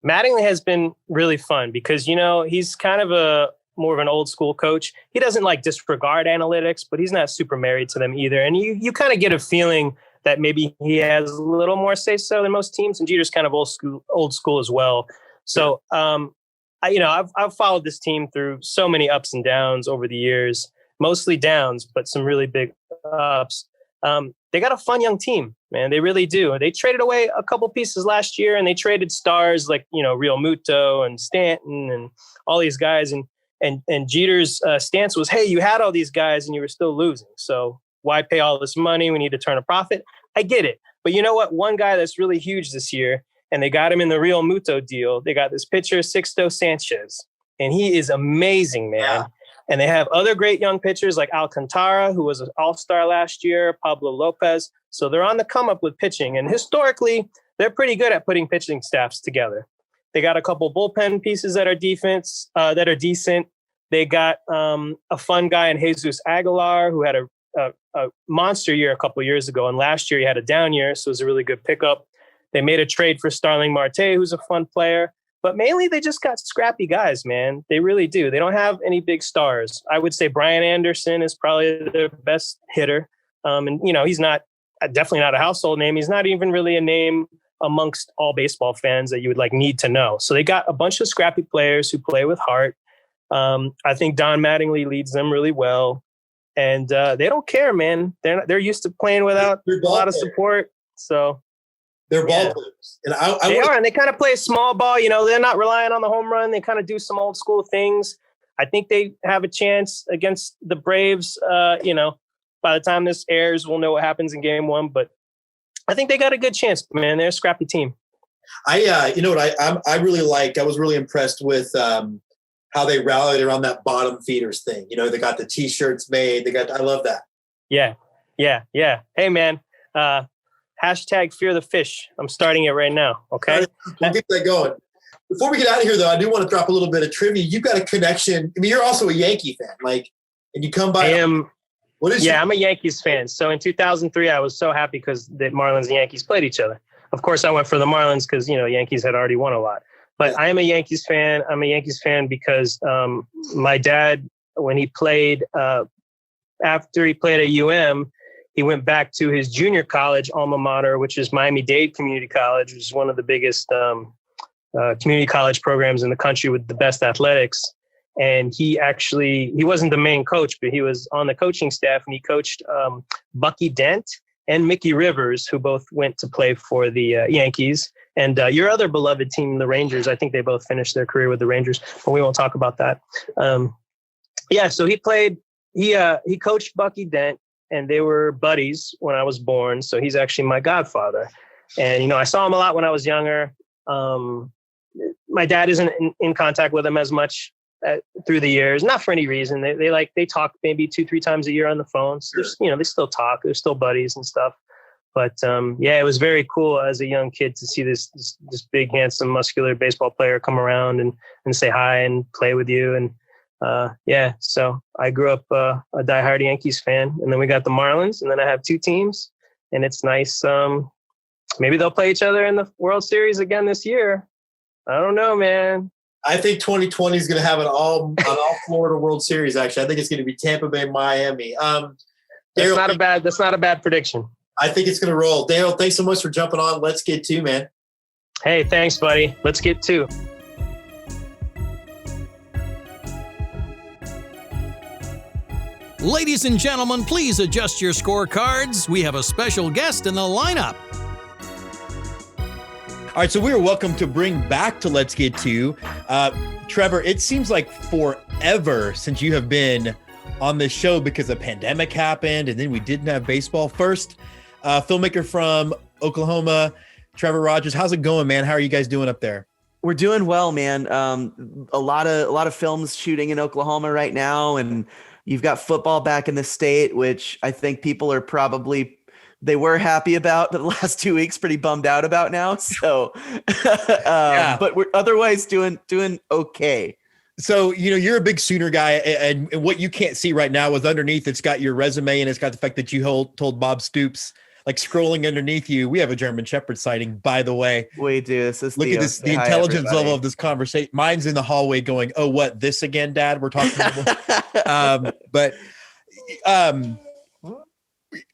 Mattingly has been really fun because, you know, he's kind of more of an old school coach. He doesn't like disregard analytics, but he's not super married to them either. And you kind of get a feeling that maybe he has a little more say so than most teams. And Jeter's kind of old school as well. So, I've followed this team through so many ups and downs over the years, mostly downs, but some really big ups. They got a fun young team, man. They really do. They traded away a couple pieces last year, and they traded stars like, you know, Real Muto and Stanton and all these guys. And Jeter's stance was, hey, you had all these guys and you were still losing. So why pay all this money? We need to turn a profit. I get it. But you know what? One guy that's really huge this year, and they got him in the Real Muto deal. They got this pitcher, Sixto Sanchez, and he is amazing, man. Yeah. And they have other great young pitchers like Alcantara, who was an all-star last year, Pablo Lopez. So they're on the come up with pitching. And historically, they're pretty good at putting pitching staffs together. They got a couple bullpen pieces that are decent. They got a fun guy in Jesus Aguilar, who had a monster year a couple of years ago. And last year he had a down year, so it was a really good pickup. They made a trade for Starling Marte, who's a fun player. But mainly they just got scrappy guys, man. They really do. They don't have any big stars. I would say Brian Anderson is probably their best hitter. And, you know, he's definitely not a household name. He's not even really a name amongst all baseball fans that you would like need to know. So they got a bunch of scrappy players who play with heart. I think Don Mattingly leads them really well. And they don't care, man. They're used to playing without a lot of support. So they're ball players. And they are, and they kind of play small ball. You know, they're not relying on the home run. They kind of do some old school things. I think they have a chance against the Braves. You know, by the time this airs, we'll know what happens in game 1. But I think they got a good chance, man. They're a scrappy team. You know what I really liked? I was really impressed with how they rallied around that bottom feeders thing. You know, they got the T-shirts made. I love that. Yeah. Hey, man. Hashtag fear the fish. I'm starting it right now. Okay. We'll get that going. Before we get out of here, though, I do want to drop a little bit of trivia. You've got a connection. I mean, you're also a Yankee fan, and you come by. I am. I'm a Yankees fan. So in 2003, I was so happy because the Marlins and Yankees played each other. Of course, I went for the Marlins because, you know, Yankees had already won a lot. But I am a Yankees fan. I'm a Yankees fan because my dad, when he played, after he played at he went back to his junior college alma mater, which is Miami-Dade Community College, which is one of the biggest community college programs in the country with the best athletics. And he wasn't the main coach, but he was on the coaching staff, and he coached Bucky Dent and Mickey Rivers, who both went to play for the Yankees. And your other beloved team, the Rangers, I think they both finished their career with the Rangers, but we won't talk about that. So he coached Bucky Dent, and they were buddies when I was born. So he's actually my godfather. And, you know, I saw him a lot when I was younger. My dad isn't in contact with him as much through the years, not for any reason. They talk maybe 2-3 times a year on the phone. So they still talk. They're still buddies and stuff. But yeah, it was very cool as a young kid to see this big, handsome, muscular baseball player come around and say hi and play with you. And yeah, so I grew up a diehard Yankees fan, and then we got the Marlins, and then I have two teams, and it's nice. Maybe they'll play each other in the World Series again this year. I don't know, man. I think 2020 is going to have an all Florida World Series. Actually, I think it's going to be Tampa Bay, Miami. That's not a bad prediction. I think it's going to roll. Darrell, thanks so much for jumping on. Let's get to, man. Hey, thanks, buddy. Let's get to. Ladies and gentlemen, please adjust your scorecards. We have a special guest in the lineup. All right, so we are welcome to bring back to Let's Get To. Trevor, it seems like forever since you have been on this show because a pandemic happened and then we didn't have baseball. First, filmmaker from Oklahoma, Trevor Rogers. How's it going, man? How are you guys doing up there? We're doing well, man. A lot of films shooting in Oklahoma right now, and you've got football back in the state, which I think people are they were happy about, but the last 2 weeks pretty bummed out about now. So, yeah. But we're otherwise doing okay. So, you're a big Sooner guy, and what you can't see right now is underneath, it's got your resume and it's got the fact that you told Bob Stoops, like scrolling underneath you. We have a German Shepherd sighting, by the way. We do. This is Look at this, the intelligence level of this conversation. Mine's in the hallway going, oh, what, this again, Dad? We're talking about.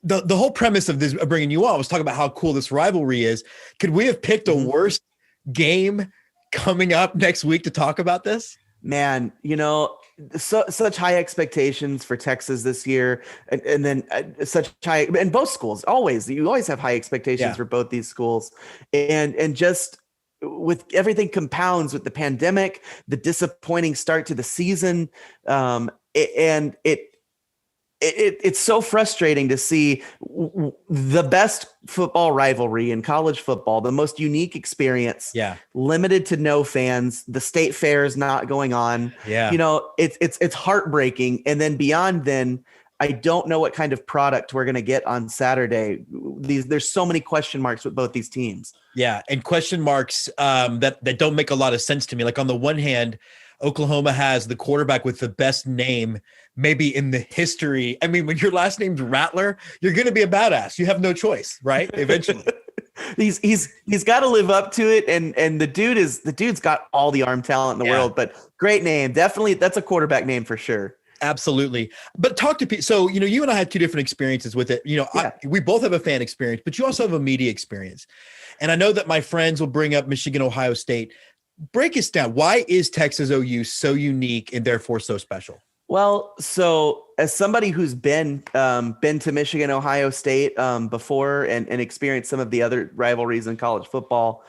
The whole premise of this, of bringing you on, was talking about how cool this rivalry is. Could we have picked a worse game coming up next week to talk about this? Man, such high expectations for Texas this year, and then such high, and both schools you always have high expectations for both these schools, and just with everything compounds with the pandemic, the disappointing start to the season, and it's so frustrating to see the best football rivalry in college football, the most unique experience, limited to no fans. The state fair is not going on. Yeah. It's heartbreaking. And then beyond then, I don't know what kind of product we're going to get on Saturday. There's so many question marks with both these teams. Yeah. And question marks that don't make a lot of sense to me. Like, on the one hand, Oklahoma has the quarterback with the best name maybe in the history. I mean, when your last name's Rattler, you're going to be a badass. You have no choice, right? Eventually. He's got to live up to it. And the dude's got all the arm talent in the world, but great name. Definitely. That's a quarterback name for sure. Absolutely. But talk to people. So, you and I had two different experiences with it. We both have a fan experience, but you also have a media experience. And I know that my friends will bring up Michigan, Ohio State. Break us down. Why is Texas OU so unique and therefore so special? Well, so as somebody who's been to Michigan, Ohio State before and experienced some of the other rivalries in college football,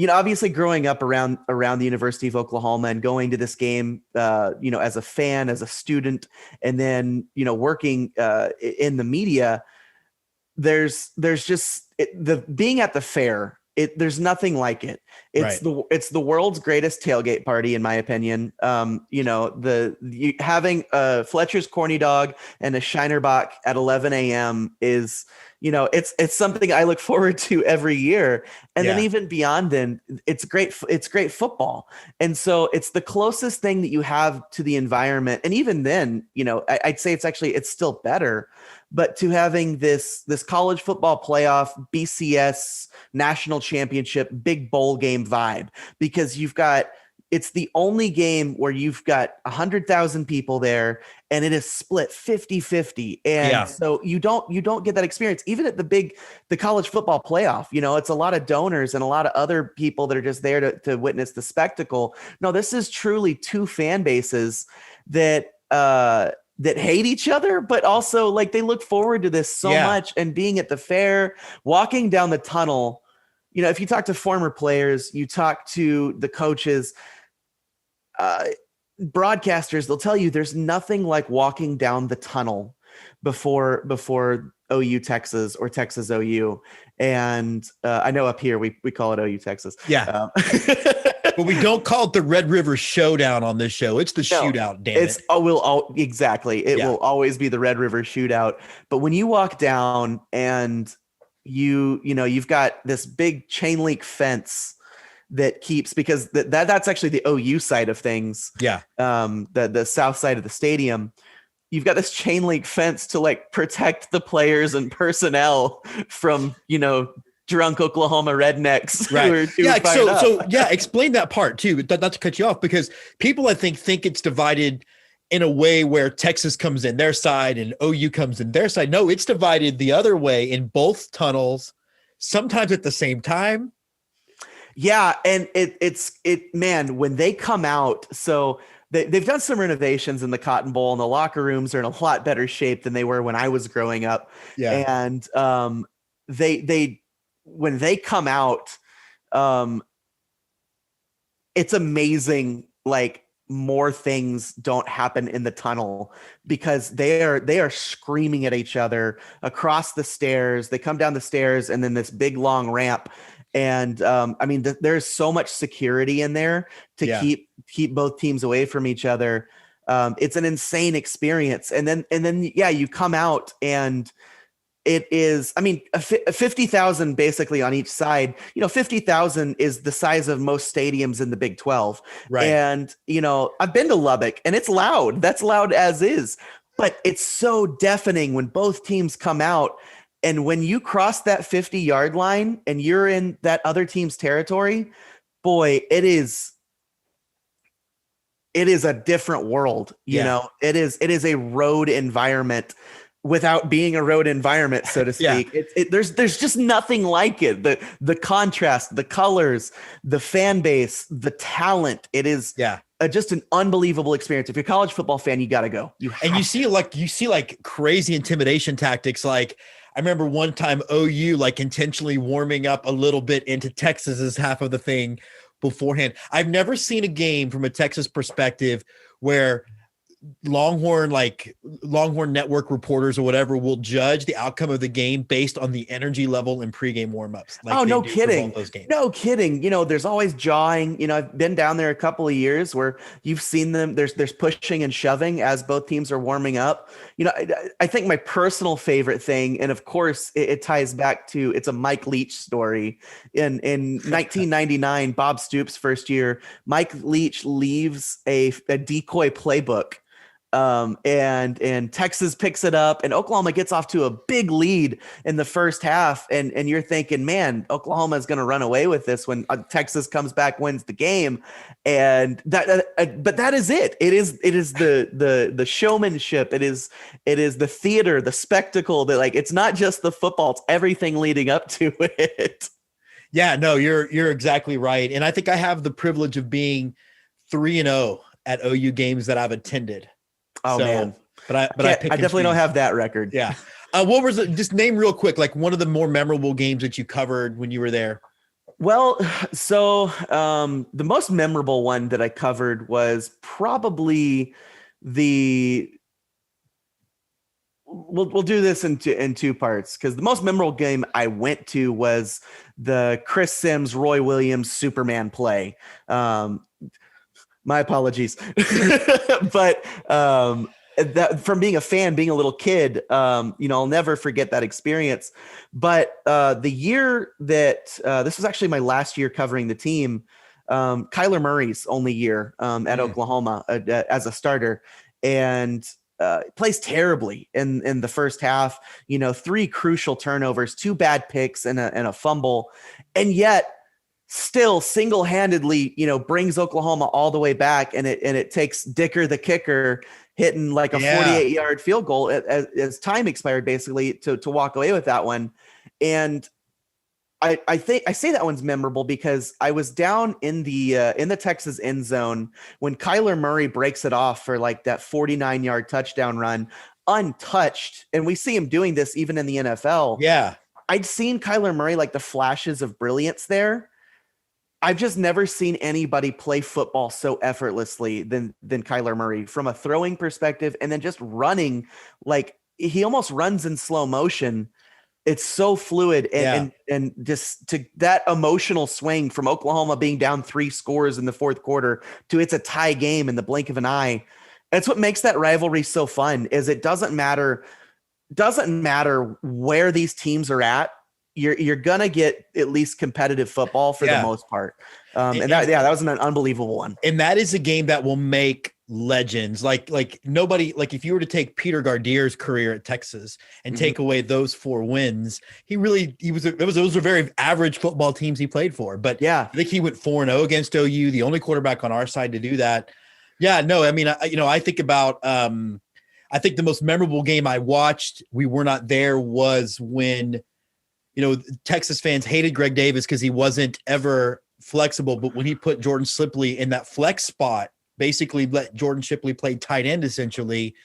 obviously growing up around the University of Oklahoma and going to this game, as a fan, as a student, and then, working in the media, there's just the being at the fair. There's nothing like it. It's the world's greatest tailgate party, in my opinion. Having a Fletcher's Corny Dog and a Shiner Bock at 11 a.m. is, it's something I look forward to every year. And then even beyond then, it's great football. And so it's the closest thing that you have to the environment. And even then, I'd say it's still better. But to having this college football playoff, BCS national championship, big bowl game vibe, because it's the only game where you've got 100,000 people there and it is split 50-50. And so you don't get that experience even at the college football playoff. It's a lot of donors and a lot of other people that are just there to witness the spectacle. No, this is truly two fan bases that hate each other, but also like they look forward to this so much. And being at the fair, walking down the tunnel, if you talk to former players, you talk to the coaches, broadcasters, they'll tell you there's nothing like walking down the tunnel before OU Texas or Texas OU. And I know up here we call it OU Texas. Yeah. But we don't call it the Red River Showdown on this show. It's the shootout, damn it. Exactly. It will always be the Red River Shootout. But when you walk down and you've got this big chain link fence that keeps, because that's actually the OU side of things. Yeah. The south side of the stadium. You've got this chain link fence to like protect the players and personnel from, drunk Oklahoma rednecks. Right. So explain that part too, but not to cut you off, because people I think it's divided in a way where Texas comes in their side and OU comes in their side. No, it's divided the other way in both tunnels, sometimes at the same time. Yeah. And man, when they come out, so they've done some renovations in the Cotton Bowl, and the locker rooms are in a lot better shape than they were when I was growing up. Yeah. And when they come out, it's amazing. Like, more things don't happen in the tunnel because they are screaming at each other across the stairs. They come down the stairs and then this big long ramp. And there's so much security in there to keep both teams away from each other. It's an insane experience. And then you come out and it is, 50,000 basically on each side. 50,000 is the size of most stadiums in the Big 12. Right. And, I've been to Lubbock and it's loud. That's loud as is. But it's so deafening when both teams come out. And when you cross that 50-yard line and you're in that other team's territory, boy, it is a different world. It is a road environment without being a road environment, so to speak. Yeah. There's just nothing like it. The contrast, the colors, the fan base, the talent. It is just an unbelievable experience. If you're a college football fan, you got to go. You see crazy intimidation tactics. Like, I remember one time OU intentionally warming up a little bit into Texas's half of the thing beforehand. I've never seen a game from a Texas perspective where Longhorn network reporters or whatever will judge the outcome of the game based on the energy level in pregame warmups. No kidding. No kidding. There's always jawing. I've been down there a couple of years where you've seen them. There's pushing and shoving as both teams are warming up. I think my personal favorite thing, and of course it ties back to, it's a Mike Leach story. In 1999, Bob Stoops' first year, Mike Leach leaves a decoy playbook. And Texas picks it up, and Oklahoma gets off to a big lead in the first half. And you're thinking, man, Oklahoma is going to run away with this when Texas comes back, wins the game. And but that is it. It is the showmanship. It is the theater, the spectacle that it's not just the football, it's everything leading up to it. Yeah, no, you're exactly right. And I think I have the privilege of being 3-0 at OU games that I've attended. Oh, man. But I definitely don't have that record. Yeah. What was it? Just name real quick, one of the more memorable games that you covered when you were there. Well, so the most memorable one that I covered was probably we'll do this in two parts, because the most memorable game I went to was the Chris Sims, Roy Williams Superman play. My apologies. But that, from being a fan, being a little kid, I'll never forget that experience. But the year that this was actually my last year covering the team, Kyler Murray's only year at Oklahoma as a starter, and plays terribly in the first half. 3 crucial turnovers, 2 bad picks, and a fumble, and yet still single-handedly, brings Oklahoma all the way back, and it takes Dicker, the kicker, hitting a 48-yard field goal as time expired, basically, to walk away with that one. And I think I say that one's memorable because I was down in the Texas end zone when Kyler Murray breaks it off for that 49-yard touchdown run, untouched, and we see him doing this even in the NFL. Yeah, I'd seen Kyler Murray the flashes of brilliance there. I've just never seen anybody play football so effortlessly than Kyler Murray, from a throwing perspective, and then just running, he almost runs in slow motion. It's so fluid, and just to that emotional swing from Oklahoma being down 3 scores in the fourth quarter to it's a tie game in the blink of an eye. That's what makes that rivalry so fun. Is it doesn't matter where these teams are at. you're gonna get at least competitive football for the most part. That was an unbelievable one. And that is a game that will make legends. Like nobody, like if you were to take Peter Gardier's career at Texas and take away those 4 wins, those were very average football teams he played for. But I think he went 4-0 against OU, the only quarterback on our side to do that. Yeah, no, I mean, I think about, I think the most memorable game I watched, we were not there, was when, Texas fans hated Greg Davis because he wasn't ever flexible, but when he put Jordan Shipley in that flex spot, basically let Jordan Shipley play tight end essentially,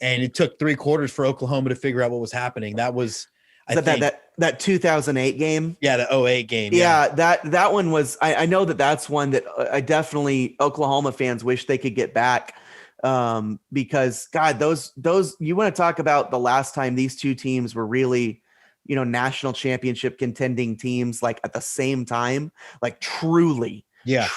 and it took 3 quarters for Oklahoma to figure out what was happening. That was that 2008 game. Yeah, the 2008 game. Yeah, that one was. I know that's one that I definitely Oklahoma fans wish they could get back, because God, those you want to talk about the last time these two teams were really, national championship contending teams, like at the same time, like truly. That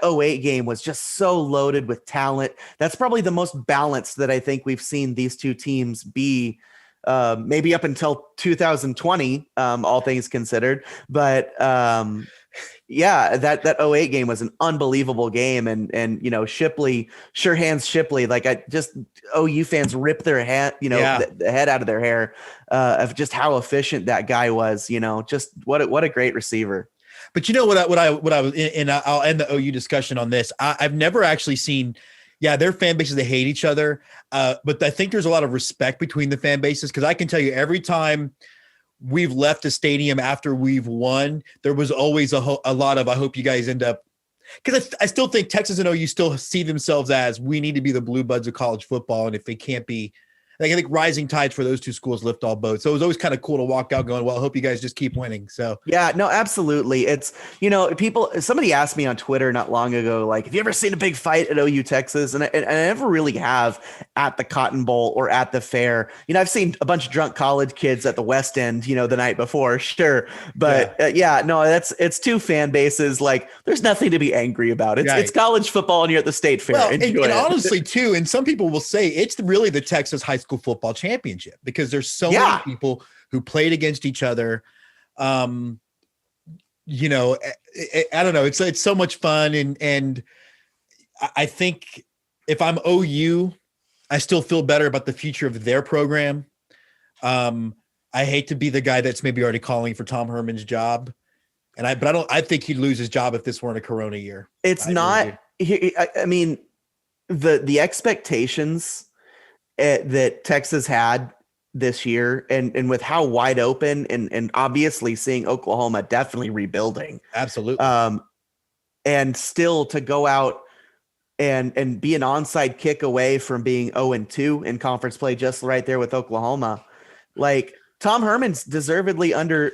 2008 game was just so loaded with talent. That's probably the most balanced that I think we've seen these two teams be, maybe up until 2020, all things considered. But that 2008 game was an unbelievable game. And Shipley, sure hands Shipley, like OU fans rip their head, the head out of their hair, of just how efficient that guy was, just what a great receiver. But what I was, and I'll end the OU discussion on this. I've never actually seen, their fan bases, they hate each other. But I think there's a lot of respect between the fan bases. Cause I can tell you every time we've left a stadium after we've won, there was always a lot of, I hope you guys end up, because I still think Texas and OU still see themselves as, we need to be the blue buds of college football. And if they can't be, I think rising tides for those two schools lift all boats. So it was always kind of cool to walk out going, well, I hope you guys just keep winning. So yeah, no, absolutely. It's, somebody asked me on Twitter not long ago, like, have you ever seen a big fight at OU Texas? And I never really have at the Cotton Bowl or at the fair. I've seen a bunch of drunk college kids at the West End, the night before. Sure. But it's two fan bases. Like, there's nothing to be angry about. It's college football and you're at the state fair. Well, and honestly too, and some people will say it's really the Texas high school football championship, because there's so many people who played against each other. I don't know. It's so much fun. And I think if I'm OU, I still feel better about the future of their program. I hate to be the guy that's maybe already calling for Tom Herman's job. I think he'd lose his job if this weren't a Corona year. It's not, I mean, the expectations that Texas had this year, and with how wide open and obviously seeing Oklahoma definitely rebuilding. Absolutely. And still to go out and be an onside kick away from being 0-2 in conference play, just right there with Oklahoma. Like, Tom Herman's deservedly under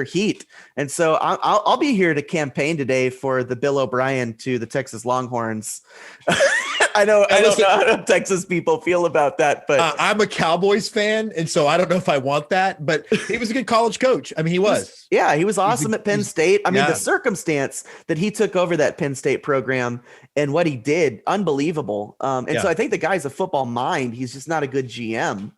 heat. And so I'll be here to campaign today for the Bill O'Brien to the Texas Longhorns. I don't know how Texas people feel about that, but I'm a Cowboys fan, and so I don't know if I want that. But he was a good college coach. I mean, he was. He was awesome at Penn State. I mean, the circumstance that he took over that Penn State program and what he did, unbelievable. So I think the guy's a football mind. He's just not a good GM.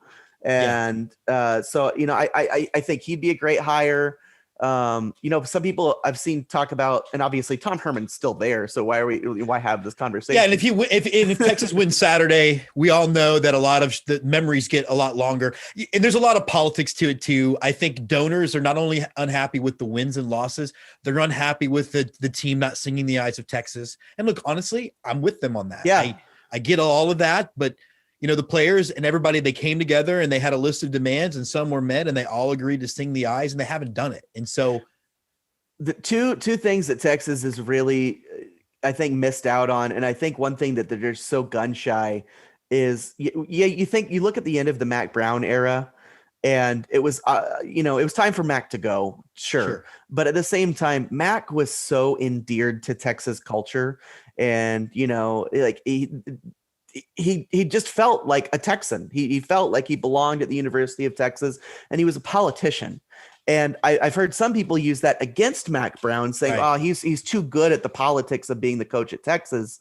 And so I think he'd be a great hire. Some people I've seen talk about, and obviously Tom Herman's still there. So why have this conversation? Yeah. And if Texas wins Saturday, we all know that a lot of the memories get a lot longer, and there's a lot of politics to it too. I think donors are not only unhappy with the wins and losses, they're unhappy with the team not singing the eyes of Texas. And look, honestly, I'm with them on that. Yeah. I get all of that, but the players and everybody, they came together and they had a list of demands, and some were met, and they all agreed to sing the eyes, and they haven't done it. And so the two things that Texas is really, I think, missed out on. And I think one thing that they're so gun shy is, you look at the end of the Mac Brown era, and it was, it was time for Mac to go. Sure. But at the same time, Mac was so endeared to Texas culture, and, he just felt like a Texan. He felt like he belonged at the University of Texas, and he was a politician. And I've heard some people use that against Mac Brown, saying, "Oh, he's too good at the politics of being the coach at Texas."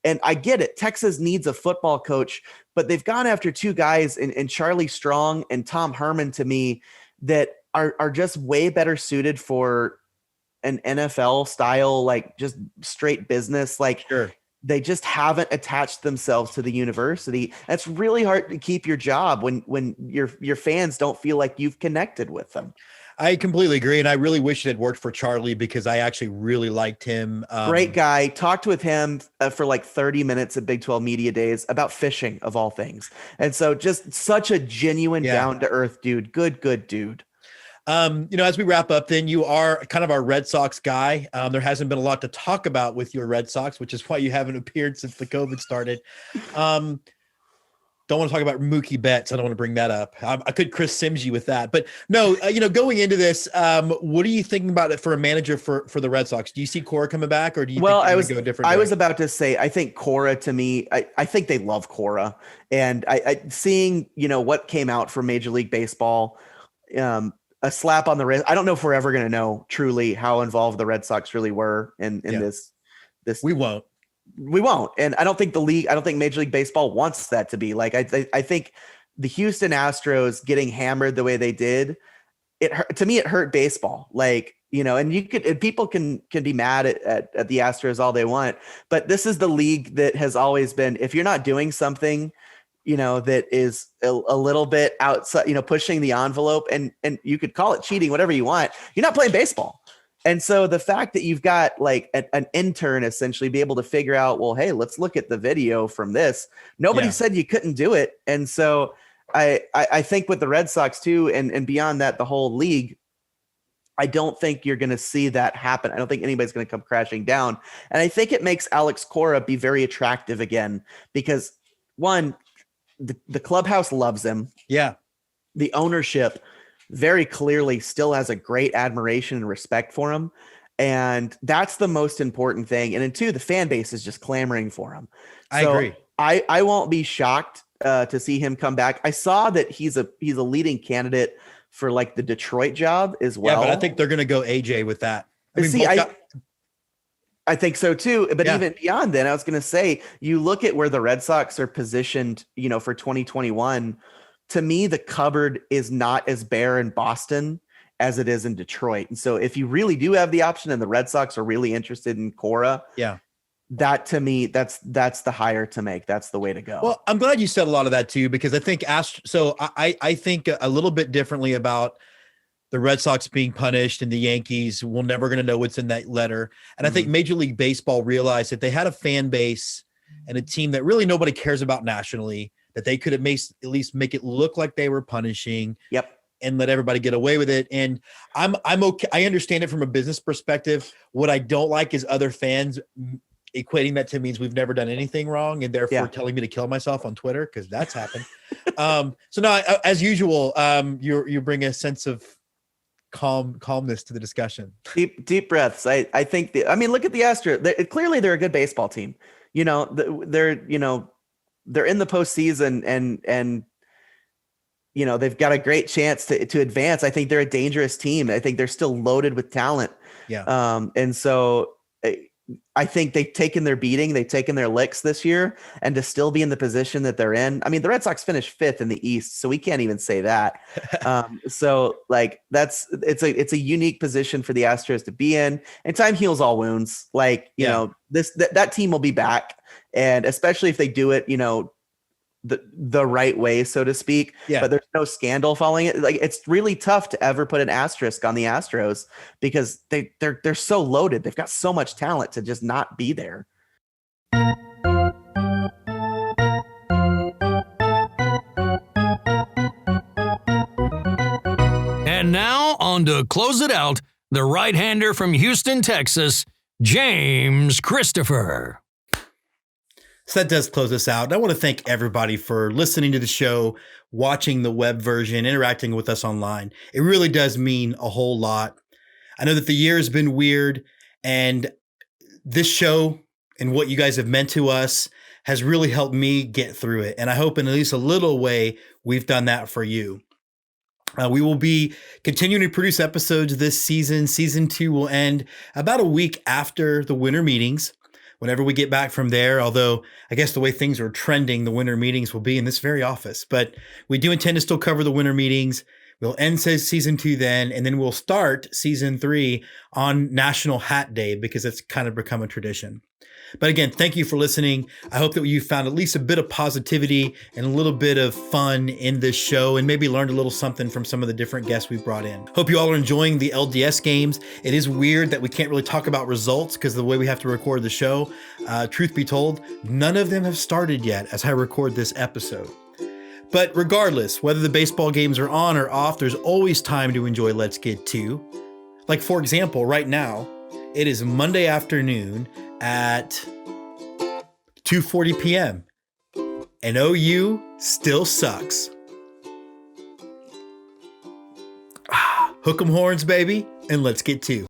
And I get it. Texas needs a football coach, but they've gone after two guys in Charlie Strong and Tom Herman. To me, that are just way better suited for an NFL style, like just straight business. Like Sure. they just haven't attached themselves to the university. It's really hard to keep your job when your fans don't feel like you've connected with them. I completely agree. And I really wish it had worked for Charlie because I actually really liked him. Great guy. Talked with him for like 30 minutes at Big 12 Media Days about fishing of all things. And so just such a genuine down to earth dude. Good dude. As we wrap up, then you are kind of our Red Sox guy. There hasn't been a lot to talk about with your Red Sox, which is why you haven't appeared since the COVID started. Don't want to talk about Mookie Betts. I don't want to bring that up. I could Chris Sims you with that, but no, going into this, what are you thinking about it for a manager for the Red Sox? Do you see Cora coming back or do you think go a different direction? I was about to say, I think Cora to me, I think they love Cora, and I seeing, what came out from Major League Baseball, a slap on the wrist. I don't know if we're ever going to know truly how involved the Red Sox really were in this. We won't. And I don't think Major League Baseball wants that to be like, I think the Houston Astros getting hammered the way they did, it hurt baseball. Like, and people can be mad at the Astros all they want, but this is the league that has always been, if you're not doing something, that is a little bit outside, pushing the envelope, and you could call it cheating, whatever you want, you're not playing baseball. And so the fact that you've got like an intern essentially be able to figure out, well, hey, let's look at the video from this. Nobody said you couldn't do it. And so I think with the Red Sox too, and beyond that, the whole league, I don't think you're going to see that happen. I don't think anybody's going to come crashing down. And I think it makes Alex Cora be very attractive again, because one, the clubhouse loves him. Yeah. The ownership very clearly still has a great admiration and respect for him. And that's the most important thing. And then two, the fan base is just clamoring for him. I agree. I won't be shocked to see him come back. I saw that he's a leading candidate for like the Detroit job as well. Yeah, but I think they're going to go AJ with that. I think so too. But even beyond that, I was going to say, you look at where the Red Sox are positioned, for 2021, to me, the cupboard is not as bare in Boston as it is in Detroit. And so if you really do have the option and the Red Sox are really interested in Cora, that to me, that's the hire to make. That's the way to go. Well, I'm glad you said a lot of that too, because I think I think a little bit differently about the Red Sox being punished and the Yankees. We're never going to know what's in that letter. And I think Major League Baseball realized that they had a fan base and a team that really nobody cares about nationally, that they could at least make it look like they were punishing. Yep. And let everybody get away with it. And I'm okay. I understand it from a business perspective. What I don't like is other fans equating that to means we've never done anything wrong and therefore telling me to kill myself on Twitter, because that's happened. So no, as usual, you bring a sense of calmness to the discussion. Deep breaths. I think look at the Astros. Clearly they're a good baseball team. They're in the postseason and they've got a great chance to advance. I think they're a dangerous team. I think they're still loaded with talent. Yeah. And so I think they've taken their beating, they've taken their licks this year, and to still be in the position that they're in. I mean, the Red Sox finished 5th in the East, so we can't even say that. So like it's a unique position for the Astros to be in, and time heals all wounds. Like, that team will be back. And especially if they do it, the right way, so to speak. Yeah. But there's no scandal following it. Like, it's really tough to ever put an asterisk on the Astros because they're so loaded. They've got so much talent to just not be there. And now on to close it out, the right-hander from Houston, Texas, James Christopher. So that does close us out. And I want to thank everybody for listening to the show, watching the web version, interacting with us online. It really does mean a whole lot. I know that the year has been weird, and this show and what you guys have meant to us has really helped me get through it. And I hope in at least a little way we've done that for you. We will be continuing to produce episodes this season. Season 2 will end about a week after the winter meetings. Whenever we get back from there, although I guess the way things are trending, the winter meetings will be in this very office. But we do intend to still cover the winter meetings. We'll end season 2 then, and then we'll start season 3 on National Hat Day because it's kind of become a tradition. But again, thank you for listening. I hope that you found at least a bit of positivity and a little bit of fun in this show and maybe learned a little something from some of the different guests we brought in. Hope you all are enjoying the LDS games. It is weird that we can't really talk about results because of the way we have to record the show. Truth be told, none of them have started yet as I record this episode. But regardless, whether the baseball games are on or off, there's always time to enjoy Let's Get To. Like, for example, right now, it is Monday afternoon at 2:40 p.m. and OU still sucks. Hook 'em horns, baby, and let's get to.